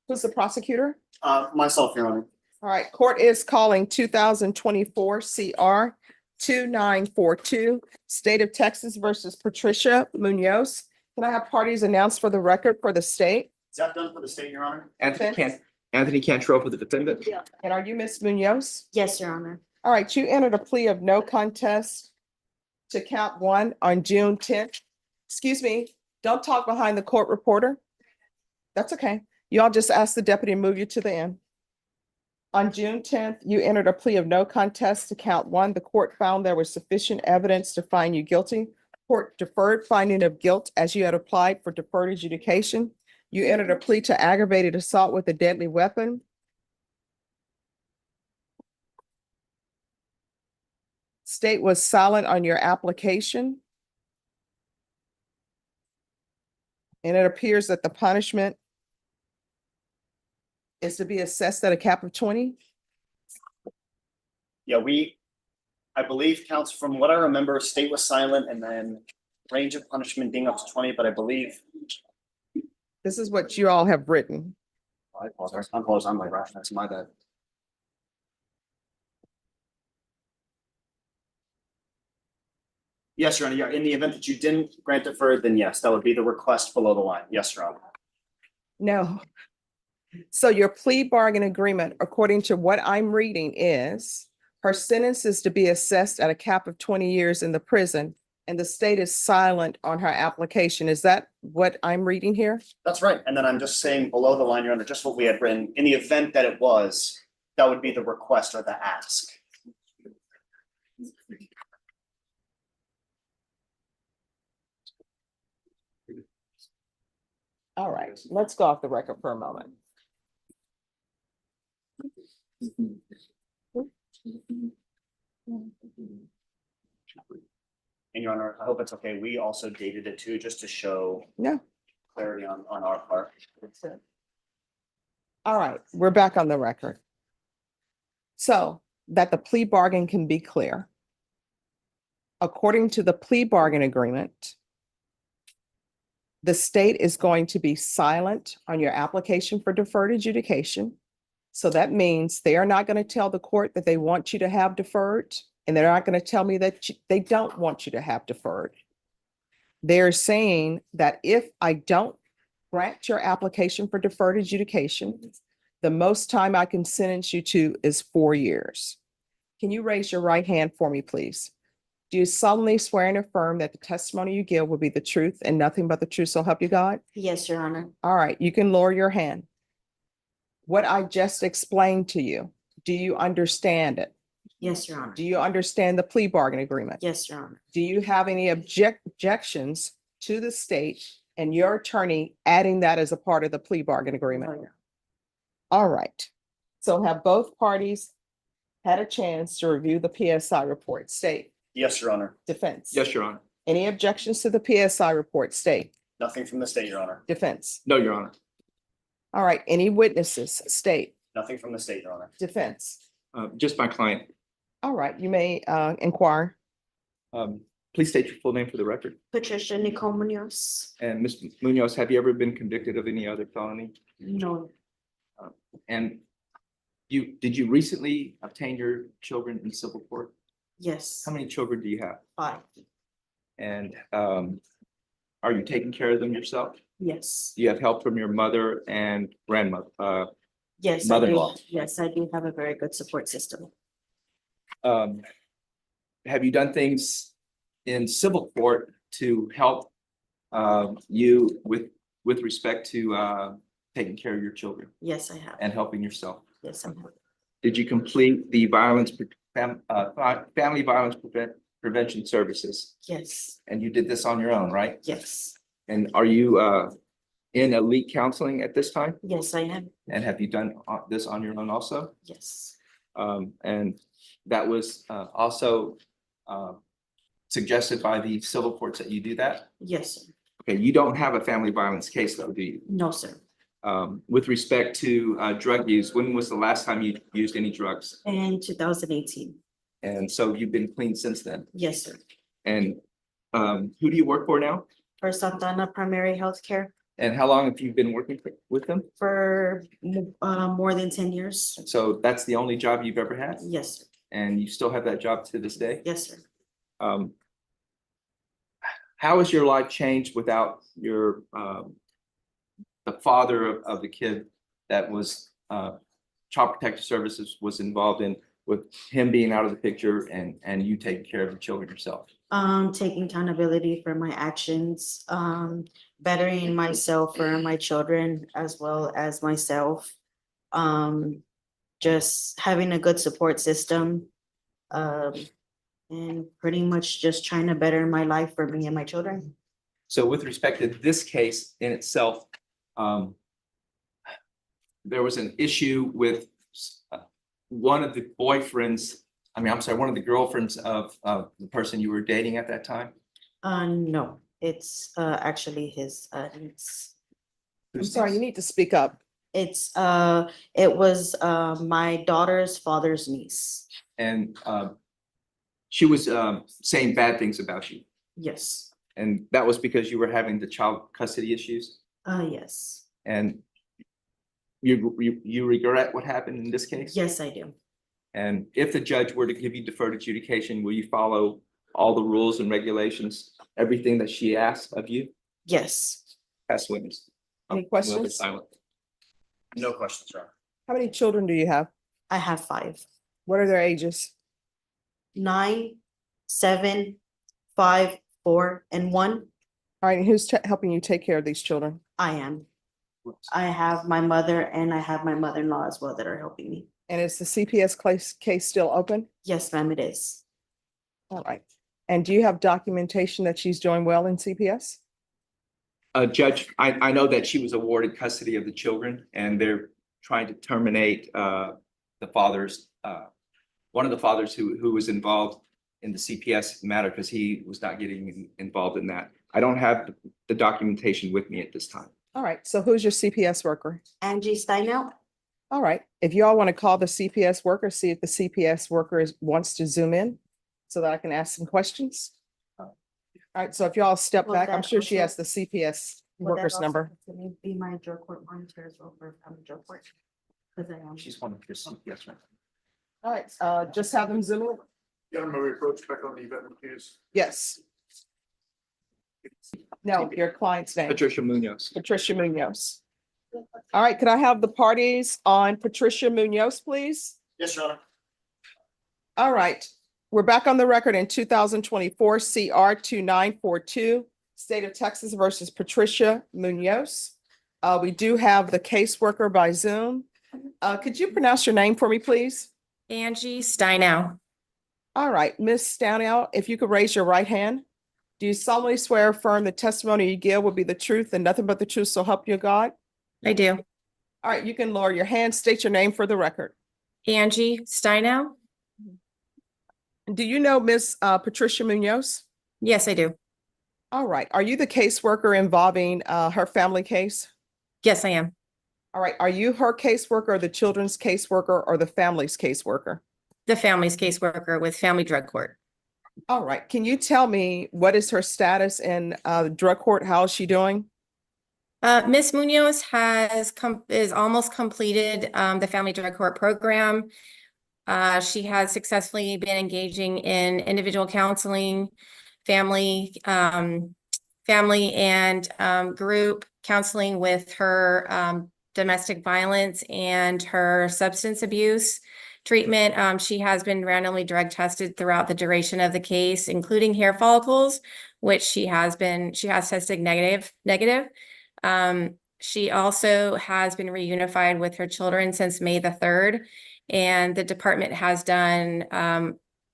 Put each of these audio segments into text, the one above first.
Who's the prosecutor? Myself, Your Honor. All right, court is calling 2024 CR 2942, State of Texas versus Patricia Munoz. Can I have parties announced for the record for the state? Is that done for the state, Your Honor? Anthony Cantrell for the defendant. And are you Miss Munoz? Yes, Your Honor. All right, you entered a plea of no contest to count one on June 10th. Excuse me, don't talk behind the court reporter. That's okay. Y'all just ask the deputy to move you to the end. On June 10th, you entered a plea of no contest to count one. The court found there was sufficient evidence to find you guilty. Court deferred finding of guilt as you had applied for deferred adjudication. You entered a plea to aggravated assault with a deadly weapon. State was silent on your application. And it appears that the punishment is to be assessed at a cap of 20. Yeah, I believe counts from what I remember, state was silent and then range of punishment being up to 20, but I believe. This is what you all have written. I apologize. I'm close. I'm like, Rush, that's my bad. Yes, Your Honor. Yeah, in the event that you didn't grant deferred, then yes, that would be the request below the line. Yes, Your Honor. No. So your plea bargain agreement, according to what I'm reading, is her sentence is to be assessed at a cap of 20 years in the prison, and the state is silent on her application. Is that what I'm reading here? That's right. And then I'm just saying below the line, Your Honor, just what we had written, in the event that it was, that would be the request or the ask. All right, let's go off the record for a moment. And Your Honor, I hope it's okay. We also dated it too, just to show No. clarity on our part. All right, we're back on the record. So that the plea bargain can be clear. According to the plea bargain agreement, the state is going to be silent on your application for deferred adjudication. So that means they are not going to tell the court that they want you to have deferred, and they're not going to tell me that they don't want you to have deferred. They're saying that if I don't grant your application for deferred adjudication, the most time I can sentence you to is 4 years. Can you raise your right hand for me, please? Do you solemnly swear and affirm that the testimony you give will be the truth and nothing but the truth, so help you God? Yes, Your Honor. All right, you can lower your hand. What I just explained to you, do you understand it? Yes, Your Honor. Do you understand the plea bargain agreement? Yes, Your Honor. Do you have any objections to the state and your attorney adding that as a part of the plea bargain agreement? Oh, yeah. All right. So have both parties had a chance to review the PSI report? State, Yes, Your Honor. defense. Yes, Your Honor. Any objections to the PSI report? State, Nothing from the state, Your Honor. defense. No, Your Honor. All right. Any witnesses? State, Nothing from the state, Your Honor. defense. Just my client. All right. You may inquire. Please state your full name for the record. Patricia Nicole Munoz. And Ms. Munoz, have you ever been convicted of any other felony? No. And did you recently obtain your children in civil court? Yes. How many children do you have? 5. And are you taking care of them yourself? Yes. Do you have help from your mother and grandmother? Yes. I do. Mother-in-law. Yes, I do have a very good support system. Have you done things in civil court to help you with respect to taking care of your children Yes, I have. and helping yourself? Yes, I have. Did you complete the family violence prevention services? Yes. And you did this on your own, right? Yes. And are you in elite counseling at this time? Yes, I am. And have you done this on your own also? Yes. And that was also suggested by the civil courts that you do that? Yes, sir. Okay, you don't have a family violence case though, do you? No, sir. With respect to drug use, when was the last time you used any drugs? In 2018. And so you've been clean since then. Yes, sir. And who do you work for now? For Santana Primary Healthcare. And how long have you been working with them? For more than 10 years. So that's the only job you've ever had? Yes, sir. And you still have that job to this day? Yes, sir. How has your life changed without your, the father of the kid that was, Child Protective Services was involved in, with him being out of the picture and you taking care of the children yourself? Taking accountability for my actions, bettering myself for my children as well as myself. Just having a good support system. And pretty much just trying to better my life for me and my children. So with respect to this case in itself, there was an issue with one of the boyfriends, one of the girlfriends of the person you were dating at that time? No, it's actually his niece. I'm sorry, you need to speak up. It's it was my daughter's father's niece. And she was saying bad things about you. Yes. And that was because you were having the child custody issues? Yes. And you regret what happened in this case? Yes, I do. And if the judge were to give you deferred adjudication, will you follow all the rules and regulations, everything that she asked of you? Yes. Past witness. Any questions? Silent. No questions, Your Honor. How many children do you have? I have 5. What are their ages? 9, 7, 5, 4, and 1. All right, and who's helping you take care of these children? I am. I have my mother and I have my mother-in-law as well that are helping me. And is the CPS case still open? Yes, ma'am, it is. All right. And do you have documentation that she's doing well in CPS? Judge, I know that she was awarded custody of the children and they're trying to terminate the father's, one of the fathers who was involved in the CPS matter because he was not getting involved in that. I don't have the documentation with me at this time. All right, so who's your CPS worker? Angie Steinow? All right, if you all want to call the CPS worker, see if the CPS worker wants to zoom in so that I can ask some questions. All right, so if you all step Will back, I'm that sure she has also- the CPS Would that worker's also number. Be my drug court monitor as well for drug court. Because I am. She's one of your CPS. Right? All right, just have them zoom in. Yeah, may we approach back on the event, please? Yes. No, your client's name. Patricia Munoz. Patricia Munoz. All right, could I have the parties on Patricia Munoz, please? Yes, Your Honor. All right, we're back on the record in 2024 CR 2942, State of Texas versus Patricia Munoz. We do have the caseworker by Zoom. Could you pronounce your name for me, please? Angie Steinow. All right, Ms. Stownell, if you could raise your right hand. Do you solemnly swear or affirm the testimony you give will be the truth and nothing but the truth, so help you God? I do. All right, you can lower your hand, state your name for the record. Angie Steinow. Do you know Miss Patricia Munoz? Yes, I do. All right, are you the caseworker involving her family case? Yes, I am. All right, are you her caseworker, or the children's caseworker, or the family's caseworker? The family's caseworker with Family Drug Court. All right, can you tell me what is her status in drug court? How is she doing? Ms. Munoz is almost completed the Family Drug Court program. She has successfully been engaging in individual counseling, family and group counseling with her domestic violence and her substance abuse treatment. She has been randomly drug tested throughout the duration of the case, including hair follicles, which she has tested negative. She also has been reunified with her children since May the 3rd, and the department has done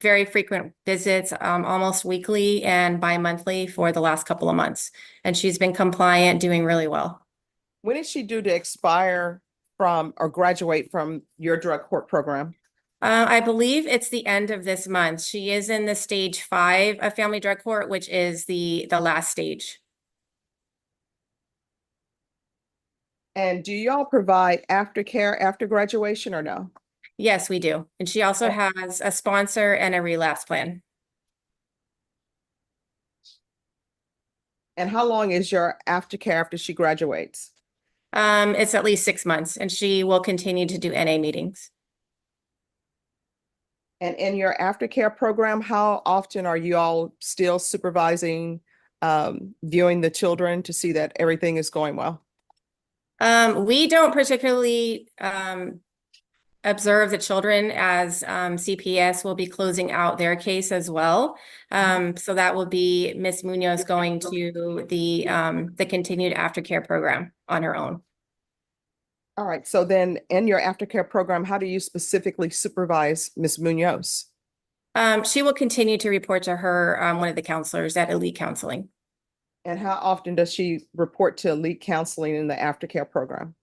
very frequent visits, almost weekly and bi-monthly for the last couple of months. And she's been compliant, doing really well. When is she due to expire from or graduate from your drug court program? I believe it's the end of this month. She is in the stage 5 of Family Drug Court, which is the last stage. And do y'all provide aftercare after graduation or no? Yes, we do. And she also has a sponsor and a relapse plan. And how long is your aftercare after she graduates? It's at least 6 months and she will continue to do NA meetings. And in your aftercare program, how often are you all still supervising, viewing the children to see that everything is going well? We don't particularly observe the children as CPS will be closing out their case as well. So that will be Miss Munoz going to the continued aftercare program on her own. All right, so then in your aftercare program, how do you specifically supervise Ms. Munoz? She will continue to report to her, one of the counselors at Elite Counseling. And how often does she report to elite counseling in the aftercare program?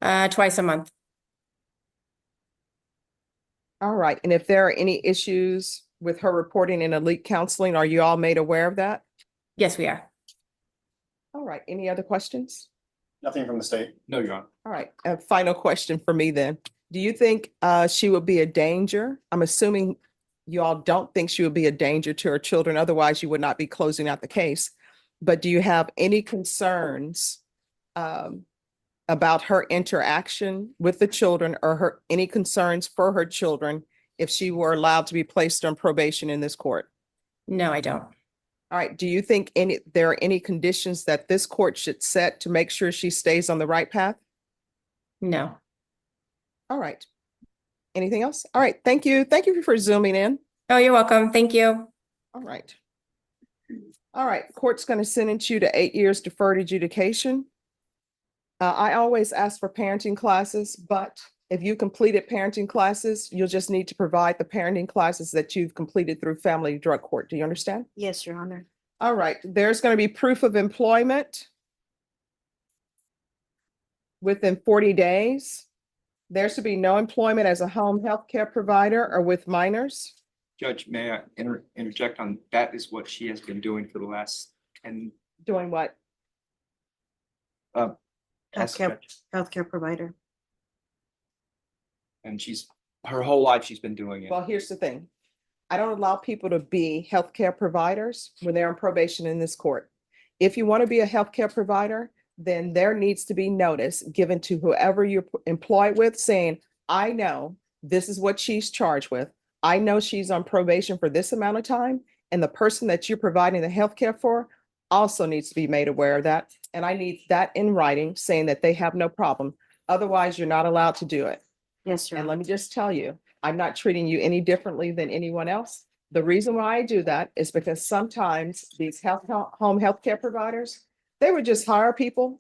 Twice a month. All right, and if there are any issues with her reporting in elite counseling, are you all made aware of that? Yes, we are. All right, any other questions? Nothing from the state. No, Your Honor. All right, a final question for me then. Do you think she would be a danger? I'm assuming you all don't think she would be a danger to her children, otherwise you would not be closing out the case. But do you have any concerns about her interaction with the children or any concerns for her children if she were allowed to be placed on probation in this court? No, I don't. All right, do you think there are any conditions that this court should set to make sure she stays on the right path? No. All right. Anything else? All right, thank you. Thank you for zooming in. Oh, you're welcome. Thank you. All right. All right, court's going to sentence you to 8 years deferred adjudication. I always ask for parenting classes, but if you completed parenting classes, you'll just need to provide the parenting classes that you've completed through family drug court. Do you understand? Yes, Your Honor. All right, there's going to be proof of employment within 40 days. There should be no employment as a home health care provider or with minors. Judge, may I interject on that is what she has been doing for the last 10. Doing what? Yes, Healthcare, Judge. healthcare provider. And her whole life she's been doing it. Well, here's the thing. I don't allow people to be healthcare providers when they're on probation in this court. If you want to be a healthcare provider, then there needs to be notice given to whoever you're employed with saying, I know this is what she's charged with. I know she's on probation for this amount of time, and the person that you're providing the healthcare for also needs to be made aware of that. And I need that in writing saying that they have no problem. Otherwise, you're not allowed to do it. Yes, Your And Honor. let me just tell you, I'm not treating you any differently than anyone else. The reason why I do that is because sometimes these home healthcare providers, they would just hire people.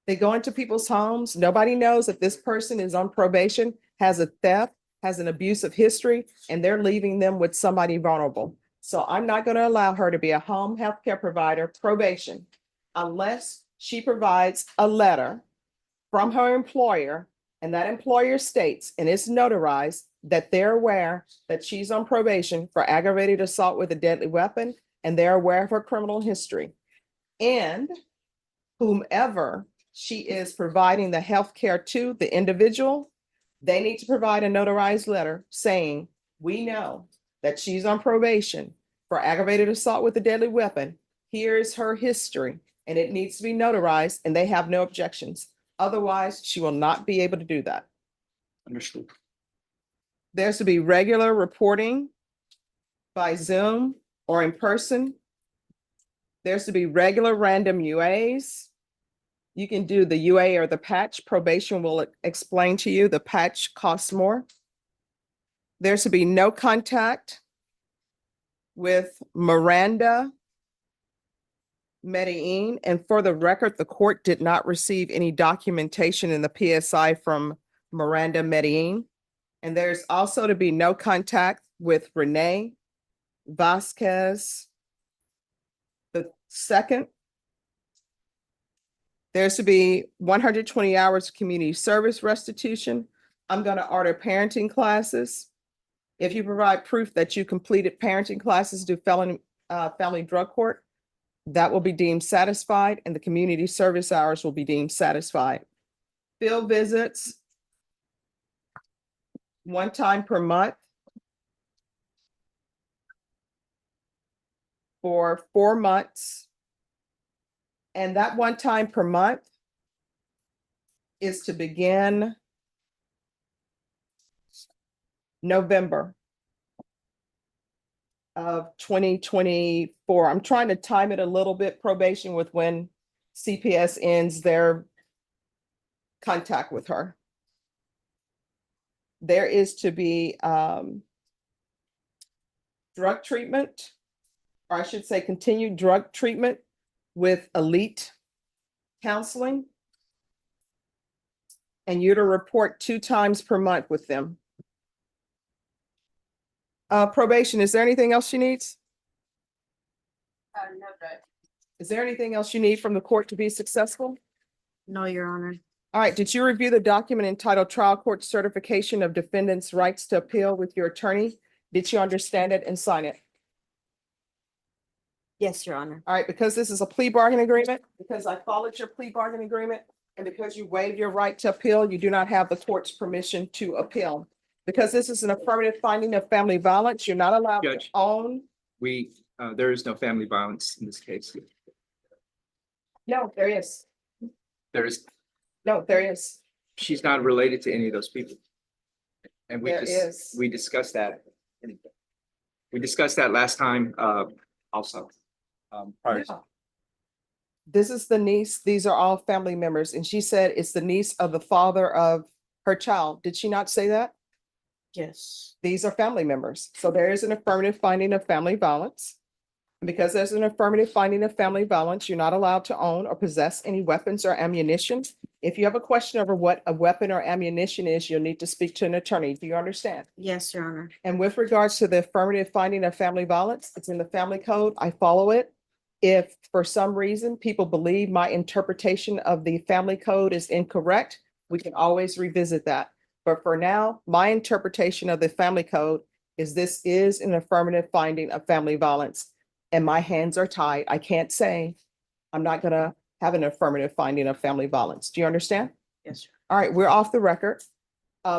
They go into people's homes. Nobody knows that this person is on probation, has a theft, has an abusive history, and they're leaving them with somebody vulnerable. So I'm not going to allow her to be a home healthcare provider probation unless she provides a letter from her employer, and that employer states, and it's notarized, that they're aware that she's on probation for aggravated assault with a deadly weapon, and they're aware of her criminal history. And whomever she is providing the health care to, the individual, they need to provide a notarized letter saying, we know that she's on probation for aggravated assault with a deadly weapon. Here's her history, and it needs to be notarized, and they have no objections. Otherwise, she will not be able to do that. Understood. There's to be regular reporting by Zoom or in person. There's to be regular random UAs. You can do the UA or the patch. Probation will explain to you the patch costs more. There's to be no contact with Miranda Medellin. And for the record, the court did not receive any documentation in the PSI from Miranda Medellin. And there's also to be no contact with Renee Vasquez II. There's to be 120 hours of community service restitution. I'm going to order parenting classes. If you provide proof that you completed parenting classes through family drug court, that will be deemed satisfied, and the community service hours will be deemed satisfied. Field visits, one time per month for 4 months. And that one time per month is to begin November of 2024. I'm trying to time it a little bit, probation, with when CPS ends their contact with her. There is to be drug treatment, or I should say continued drug treatment with elite counseling. And you to report 2 times per month with them. Probation, is there anything else she needs? No, Judge. Is there anything else you need from the court to be successful? No, Your Honor. All right, did you review the document entitled Trial Court Certification of Defendant's Rights to Appeal with your attorney? Did you understand it and sign it? Yes, Your Honor. All right, because this is a plea bargain agreement, because I followed your plea bargain agreement, and because you waived your right to appeal, you do not have the court's permission to appeal. Because this is an affirmative finding of family violence, you're not allowed to Judge. own. There is no family violence in this case. No, there is. There is, No, she's not related to any of those people. And There is. we discussed that. We discussed that last time, also. Prior to- No. This is the niece, these are all family members, and she said it's the niece of the father of her child. Did she not say that? Yes. These are family members. So there is an affirmative finding of family violence. And because there's an affirmative finding of family violence, you're not allowed to own or possess any weapons or ammunition. If you have a question over what a weapon or ammunition is, you'll need to speak to an attorney. Do you understand? Yes, Your Honor. And with regards to the affirmative finding of family violence, it's in the family code. I follow it. If for some reason people believe my interpretation of the family code is incorrect, we can always revisit that. But for now, my interpretation of the family code is this is an affirmative finding of family violence. And my hands are tied. I can't say I'm not gonna have an affirmative finding of family violence. Do you understand? Yes, sir. All right, we're off the record.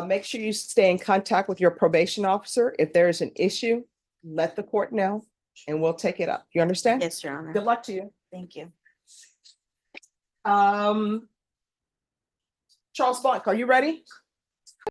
Make sure you stay in contact with your probation officer. If there is an issue, let the court know and we'll take it up. You understand? Yes, Your Honor. Good luck to you. Thank you. Charles Blanc, are you ready?